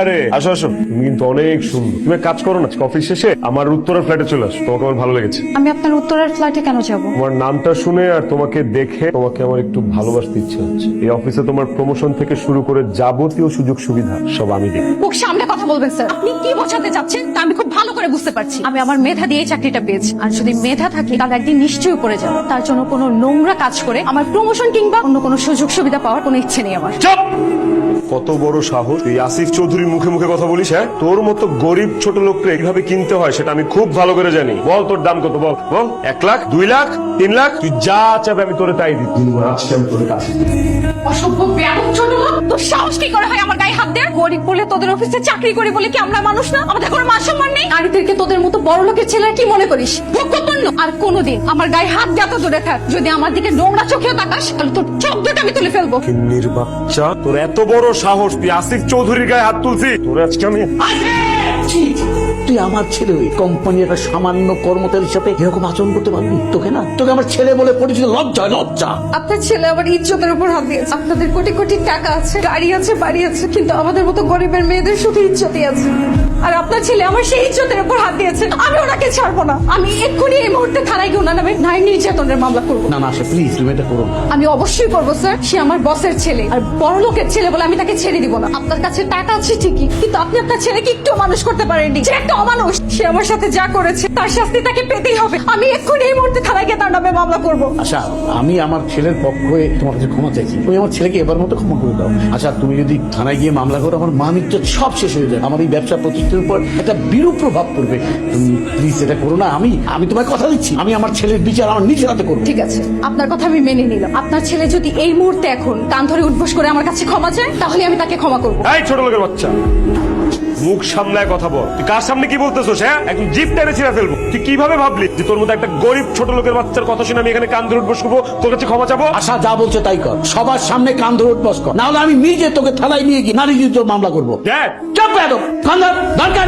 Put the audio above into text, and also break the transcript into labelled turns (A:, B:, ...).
A: আরে আসো আসো, তুমি কিন্তু অনেক সুন্দর। তুমি এক কাজ করো না, অফিস শেষে আমার উত্তরের ফ্ল্যাটে চলে আসো, তোমাকে আমার ভালো লেগেছে।
B: আমি আপনার উত্তরের ফ্ল্যাটে কেন যাব?
A: তোমার নামটা শুনে আর তোমাকে দেখে তোমাকে আমার একটু ভালোবাসতে ইচ্ছে হচ্ছে। এই অফিসে তোমার প্রমোশন থেকে শুরু করে যাবতীয় সুযোগ সুবিধা সব আমি দিই।
B: মুখ সামনে কথা বলবেন স্যার। আপনি কি বোঝাতে চাচ্ছেন তা আমি খুব ভালো করে বুঝতে পারছি। আমি আমার মেধা দিয়ে এই চাকরিটা পেয়েছি, আর যদি মেধা থাকে তাহলে একদিন নিশ্চয়ই উপরে যাব। তার জন্য কোনো নোংরা কাজ করে আমার প্রমোশন কিংবা অন্য কোনো সুযোগ সুবিধা পাওয়ার কোনো ইচ্ছে নেই আমার।
A: চুপ! কত বড় সাহস তুই আসিফ চৌধুরীর মুখে মুখে কথা বলিস? হ্যাঁ, তোর মতো গরিব ছোট লোককে এইভাবে কিনতে হয় সেটা আমি খুব ভালো করে জানি। বল তোর দাম কত, বল বল। 1 লাখ, 2 লাখ, 3 লাখ, তুই যা চাবে আমি তোরে তাই দিই। আজকে আমি তোরে কাজ
B: অসভ্য বেয়াদব ছোট লোক, তোর সাহস কি করে হয় আমার গায়ে হাত দেয়? গরিব বলে তোদের অফিসে চাকরি করি বলে কি আমরা মানুষ না? আমাদের কোনো মান সম্মান নেই? নারীদেরকে তোদের মতো বড় লোকের ছেলে কি মনে করিস? ভোগ্যপণ্য। আর কোনোদিন আমার গায়ে হাত দেওয়া তো দূরে থাক, যদি আমার দিকে নোংরা চোখেও তাকাস তাহলে তোর চোখ দুটো আমি তুলে ফেলবো।
A: কিন্নির বাচ্চা, তোর এত বড় সাহস তুই আসিফ চৌধুরীর গায়ে হাত তুলছি? তোর আজকে আমি
C: তুই আমার ছেলে হয়ে কোম্পানির একটা সামান্য কর্মচারীর সাথে এরকম আচরণ করতে পারবি? তোকে না, তোকে আমার ছেলে বলে পরিচিত, লজ্জা লজ্জা।
B: আপনার ছেলে আমার ইজ্জতের উপর হাত দিয়েছে। আপনাদের কোটি কোটি টাকা আছে, গাড়ি আছে, বাড়ি আছে, কিন্তু আমাদের মতো গরিবের মেয়েদের শুধু ইজ্জতই আছে। আর আপনার ছেলে আমার সেই ইজ্জতের উপর হাত দিয়েছে। আমি ওনাকে ছাড়বো না। আমি এক্ষুনি এই মুহূর্তে থানায় গিয়ে ওনার নামে নারী নির্যাতনের মামলা করবো।
C: না না আশা, প্লিজ তুমি এটা করো না।
B: আমি অবশ্যই করবো স্যার। সে আমার বসের ছেলে আর বড় লোকের ছেলে বলে আমি তাকে ছেড়ে দিব না। আপনার কাছে টাকা আছে ঠিকই, কিন্তু আপনি আপনার ছেলেকে একটু মানুষ করতে পারেননি। সে একটা অমানুষ। সে আমার সাথে যা করেছে তার শাস্তি তাকে পেতেই হবে। আমি এক্ষুনি এই মুহূর্তে থানায় গিয়ে তার নামে মামলা করবো।
C: আচ্ছা, আমি আমার ছেলের পক্ষ হয়ে তোমার কাছে ক্ষমা চাইছি। তুমি আমার ছেলেকে এবার মতো ক্ষমা করে দাও। আচ্ছা, তুমি যদি থানায় গিয়ে মামলা করো, আমার মান ইজ্জত সব শেষ হয়ে যায়। আমার এই ব্যবসা প্রতিষ্ঠানের উপর একটা বিরূপ প্রভাব পড়বে। তুমি প্লিজ এটা করো না। আমি তোমায় কথা দিচ্ছি, আমি আমার ছেলের বিচার আমার নিজের হাতে করবো।
B: ঠিক আছে, আপনার কথা আমি মেনে নিলাম। আপনার ছেলে যদি এই মুহূর্তে এখন কান ধরে উঠবোস করে আমার কাছে ক্ষমা চায়, তাহলে আমি তাকে ক্ষমা করবো।
A: এই ছোট লোকের বাচ্চা, মুখ সামলায় কথা বল। তুই কার সামনে কি বলতেছিস? হ্যাঁ, একদম জিপ টেনে ছিঁড়ে ফেলবো। তুই কিভাবে ভাবলি যে তোর মতো একটা গরিব ছোট লোকের বাচ্চার কথা শুনে আমি এখানে কান ধরে উঠবস করবো, তোর কাছে ক্ষমা চাবো?
C: আশা যা বলছে তাই কর, সবার সামনে কান ধরে উঠবস কর, না হলে আমি নিজে তোকে থানায় নিয়ে গিয়ে নারী নির্যাতন মামলা করবো।
A: দেখ,
C: চুপ বেয়াদব, কান ধর, দরকার